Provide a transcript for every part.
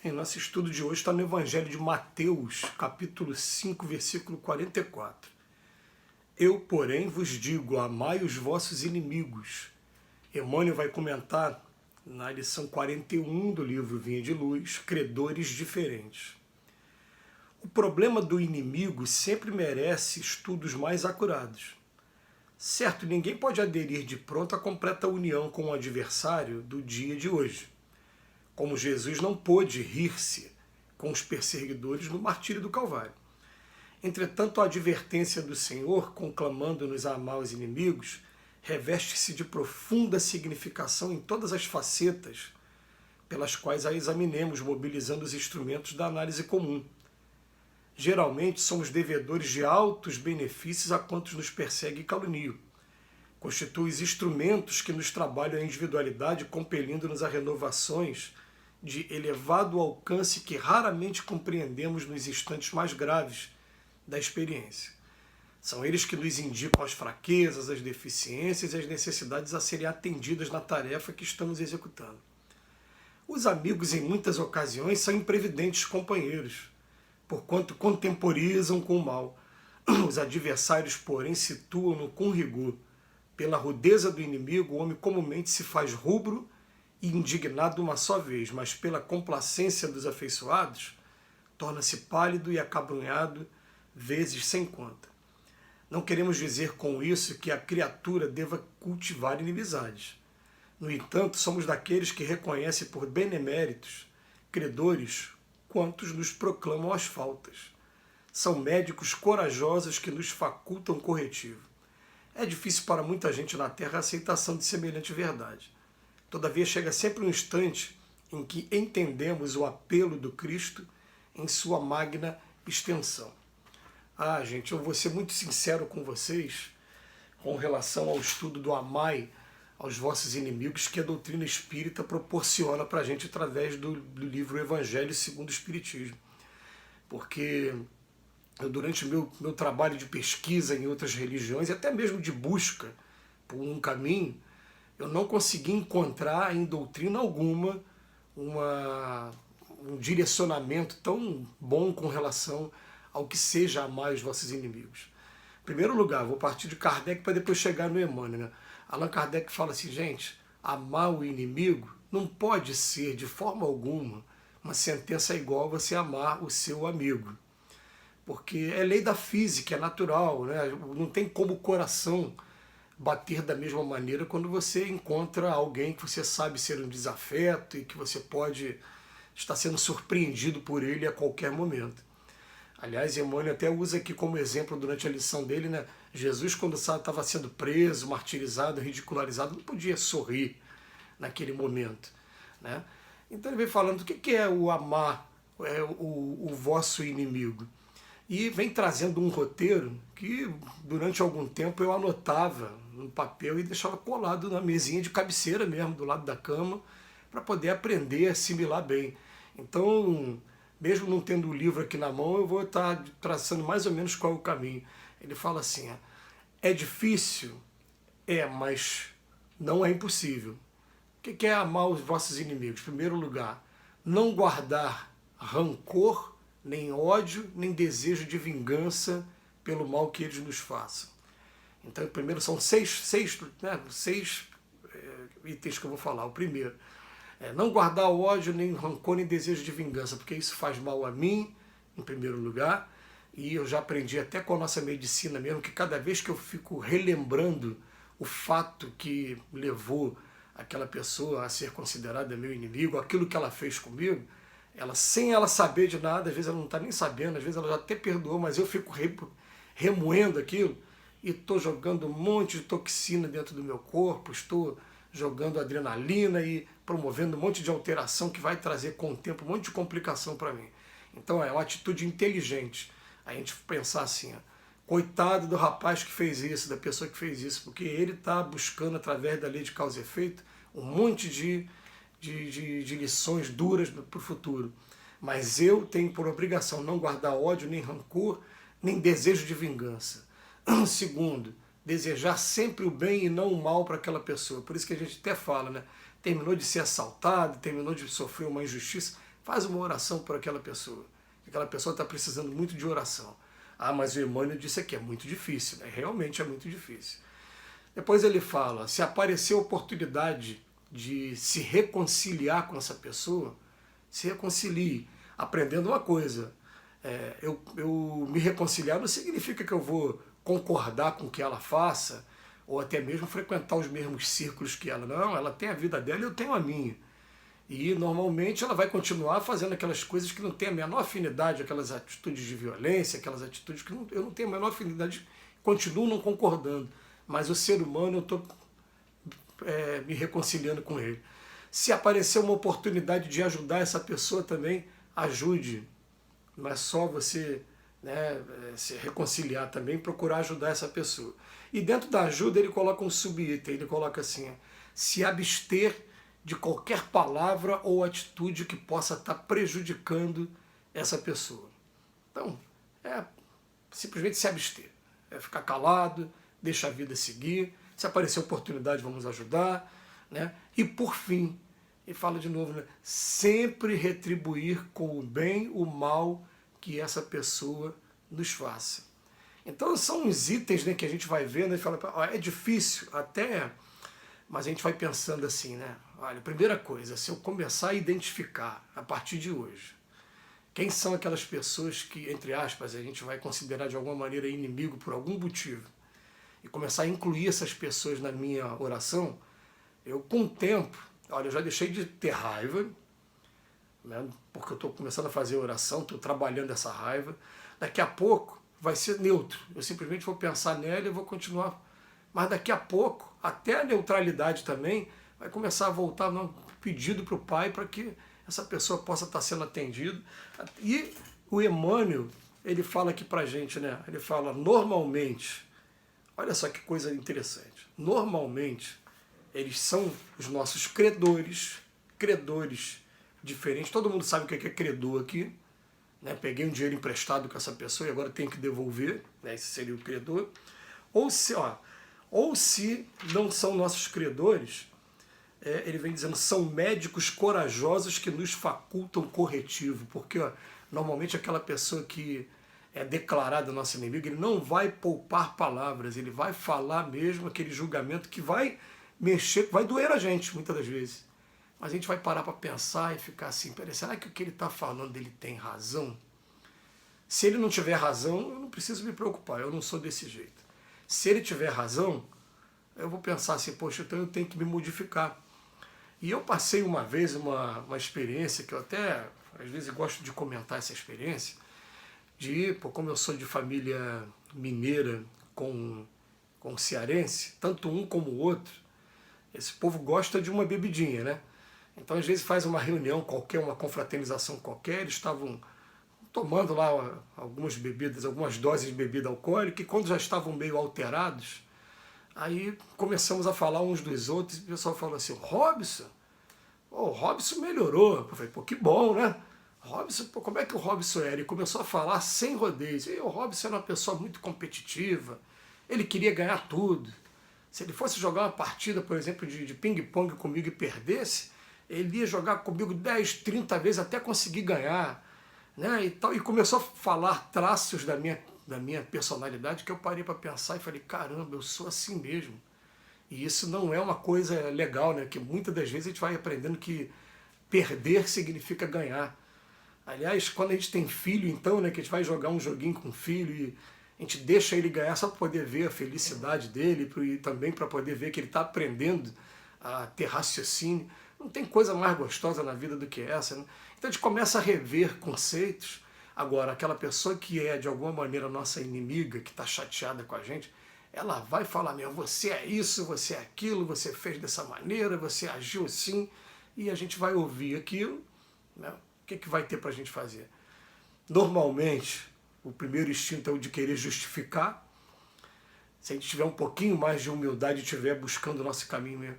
Em nosso estudo de hoje está no Evangelho de Mateus, capítulo 5, versículo 44. Eu, porém, vos digo, amai os vossos inimigos. Emmanuel vai comentar na lição 41 do livro Vinha de Luz, Credores Diferentes. O problema do inimigo sempre merece estudos mais acurados. Certo, ninguém pode aderir de pronto à completa união com o adversário do dia de hoje. Como Jesus não pôde rir-se com os perseguidores no martírio do Calvário. Entretanto, a advertência do Senhor, conclamando-nos a amar os inimigos, reveste-se de profunda significação em todas as facetas pelas quais a examinemos, mobilizando os instrumentos da análise comum. Geralmente, somos devedores de altos benefícios a quantos nos perseguem e caluniam. Constituem os instrumentos que nos trabalham a individualidade, compelindo-nos a renovações de elevado alcance que raramente compreendemos nos instantes mais graves da experiência. São eles que nos indicam as fraquezas, as deficiências e as necessidades a serem atendidas na tarefa que estamos executando. Os amigos, em muitas ocasiões, são imprevidentes companheiros, porquanto contemporizam com o mal. Os adversários, porém, situam-no com rigor. Pela rudeza do inimigo, o homem comumente se faz rubro e indignado uma só vez, mas pela complacência dos afeiçoados, torna-se pálido e acabrunhado vezes sem conta. Não queremos dizer com isso que a criatura deva cultivar inimizades. No entanto, somos daqueles que reconhecem por beneméritos, credores, quantos nos proclamam as faltas. São médicos corajosos que nos facultam corretivo. É difícil para muita gente na Terra a aceitação de semelhante verdade. Todavia, chega sempre um instante em que entendemos o apelo do Cristo em sua magna extensão. Gente, eu vou ser muito sincero com vocês com relação ao estudo do amai aos vossos inimigos que a doutrina espírita proporciona para a gente através do livro Evangelho segundo o Espiritismo. Porque eu, durante o meu trabalho de pesquisa em outras religiões, e até mesmo de busca por um caminho, eu não consegui encontrar em doutrina alguma um direcionamento tão bom com relação ao que seja amar os vossos inimigos. Em primeiro lugar, vou partir de Kardec para depois chegar no Emmanuel, né? Allan Kardec fala assim, gente, amar o inimigo não pode ser de forma alguma uma sentença igual a você amar o seu amigo. Porque é lei da física, é natural, né? Não tem como o coração bater da mesma maneira quando você encontra alguém que você sabe ser um desafeto e que você pode estar sendo surpreendido por ele a qualquer momento. Aliás, Emmanuel até usa aqui como exemplo durante a lição dele, né? Jesus, quando estava sendo preso, martirizado, ridicularizado, não podia sorrir naquele momento, né? Então ele vem falando do que é o amar o vosso inimigo. E vem trazendo um roteiro que durante algum tempo eu anotava no papel e deixava colado na mesinha de cabeceira mesmo, do lado da cama, para poder aprender a assimilar bem. Então, mesmo não tendo o livro aqui na mão, eu vou estar traçando mais ou menos qual é o caminho. Ele fala assim, é difícil? Mas não é impossível. O que é amar os vossos inimigos? Em primeiro lugar, não guardar rancor, nem ódio, nem desejo de vingança pelo mal que eles nos façam. Então, primeiro são seis itens que eu vou falar. O primeiro, não guardar ódio, nem rancor, nem desejo de vingança, porque isso faz mal a mim, em primeiro lugar, e eu já aprendi até com a nossa medicina mesmo, que cada vez que eu fico relembrando o fato que levou aquela pessoa a ser considerada meu inimigo, aquilo que ela fez comigo, ela, sem ela saber de nada, às vezes ela não está nem sabendo, às vezes ela já até perdoou, mas eu fico remoendo aquilo e estou jogando um monte de toxina dentro do meu corpo, estou jogando adrenalina e promovendo um monte de alteração que vai trazer com o tempo um monte de complicação para mim. Então é uma atitude inteligente a gente pensar assim, coitado do rapaz que fez isso, da pessoa que fez isso, porque ele está buscando através da lei de causa e efeito um monte de lições duras para o futuro. Mas eu tenho por obrigação não guardar ódio, nem rancor, nem desejo de vingança. Segundo, desejar sempre o bem e não o mal para aquela pessoa. Por isso que a gente até fala, né? Terminou de ser assaltado, terminou de sofrer uma injustiça, Faz uma oração por aquela pessoa. Aquela pessoa está precisando muito de oração. Ah, mas o Emmanuel disse aqui, é muito difícil, né? Realmente é muito difícil. Depois ele fala, se aparecer a oportunidade de se reconciliar com essa pessoa, se reconcilie, aprendendo uma coisa. Eu me reconciliar não significa que eu vou concordar com o que ela faça, ou até mesmo frequentar os mesmos círculos que ela. Não, ela tem a vida dela e eu tenho a minha. E normalmente ela vai continuar fazendo aquelas coisas que não tem a menor afinidade, aquelas atitudes de violência, aquelas atitudes que eu não tenho a menor afinidade, continuo não concordando. Mas o ser humano, eu estou me reconciliando com ele. Se aparecer uma oportunidade de ajudar essa pessoa também, ajude. Não é só você, né, se reconciliar também, procurar ajudar essa pessoa. E dentro da ajuda ele coloca um subitem, ele coloca assim, se abster de qualquer palavra ou atitude que possa estar prejudicando essa pessoa. Então, simplesmente se abster. Ficar calado, deixa a vida seguir. Se aparecer oportunidade, vamos ajudar. Né? E por fim, e fala de novo, né? Sempre retribuir com o bem o mal que essa pessoa nos faça. Então são os itens, né, que a gente vai vendo e fala, é difícil até, mas a gente vai pensando assim, né? Olha, primeira coisa, se eu começar a identificar a partir de hoje, quem são aquelas pessoas que, entre aspas, a gente vai considerar de alguma maneira inimigo por algum motivo, e começar a incluir essas pessoas na minha oração, eu com o tempo, olha, eu já deixei de ter raiva, né, porque eu estou começando a fazer oração, estou trabalhando essa raiva, daqui a pouco vai ser neutro, eu simplesmente vou pensar nela e vou continuar, mas daqui a pouco, até a neutralidade também, vai começar a voltar um pedido para o Pai para que essa pessoa possa estar sendo atendida. E o Emmanuel, ele fala aqui para a gente, né? Ele fala, normalmente, olha só que coisa interessante, normalmente, eles são os nossos credores diferentes, todo mundo sabe o que é credor aqui, né? Peguei um dinheiro emprestado com essa pessoa e agora tenho que devolver, né? Esse seria o credor. Ou se não são nossos credores, ele vem dizendo, são médicos corajosos que nos facultam corretivo, porque normalmente aquela pessoa que é declarada nosso inimigo, ele não vai poupar palavras, ele vai falar mesmo aquele julgamento que vai mexer, vai doer a gente muitas das vezes. Mas a gente vai parar para pensar e ficar assim, peraí, será que o que ele está falando ele tem razão? Se ele não tiver razão, eu não preciso me preocupar, eu não sou desse jeito. Se ele tiver razão, eu vou pensar assim, poxa, então eu tenho que me modificar. E eu passei uma vez uma experiência que eu até, às vezes, gosto de comentar essa experiência, como eu sou de família mineira com cearense, tanto um como o outro, esse povo gosta de uma bebidinha, né? Então, às vezes, faz uma reunião qualquer, uma confraternização qualquer, eles estavam tomando lá algumas bebidas, algumas doses de bebida alcoólica, e quando já estavam meio alterados, aí começamos a falar uns dos outros, e o pessoal falou assim, o Robson melhorou. Eu falei, pô, que bom, né? Robson, pô, como é que o Robson era? Ele começou a falar sem rodeios. E o Robson era uma pessoa muito competitiva, ele queria ganhar tudo. Se ele fosse jogar uma partida, por exemplo, de ping-pong comigo e perdesse, ele ia jogar comigo 10, 30 vezes até conseguir ganhar. Né? E começou a falar traços da minha personalidade que eu parei para pensar e falei, caramba, eu sou assim mesmo. E isso não é uma coisa legal, né? Que muitas das vezes a gente vai aprendendo que perder significa ganhar. Aliás, quando a gente tem filho, então, né, que a gente vai jogar um joguinho com o filho e a gente deixa ele ganhar só para poder ver a felicidade dele e também para poder ver que ele está aprendendo a ter raciocínio. Não tem coisa mais gostosa na vida do que essa, né? Então a gente começa a rever conceitos. Agora, aquela pessoa que é, de alguma maneira, nossa inimiga, que está chateada com a gente, ela vai falar mesmo, você é isso, você é aquilo, você fez dessa maneira, você agiu assim, e a gente vai ouvir aquilo, né? O que vai ter para a gente fazer? Normalmente, o primeiro instinto é o de querer justificar. Se a gente tiver um pouquinho mais de humildade e estiver buscando o nosso caminho mesmo,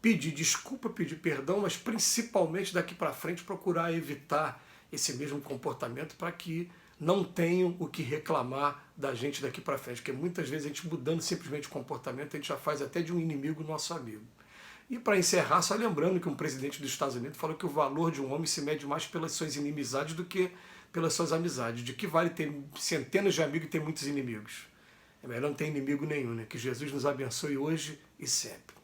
pedir desculpa, pedir perdão, mas principalmente daqui para frente procurar evitar esse mesmo comportamento para que não tenham o que reclamar da gente daqui para frente, porque muitas vezes a gente mudando simplesmente o comportamento, a gente já faz até de um inimigo nosso amigo. E para encerrar, só lembrando que um presidente dos Estados Unidos falou que o valor de um homem se mede mais pelas suas inimizades do que pelas suas amizades. De que vale ter centenas de amigos e ter muitos inimigos? É melhor não ter inimigo nenhum, né? Que Jesus nos abençoe hoje e sempre.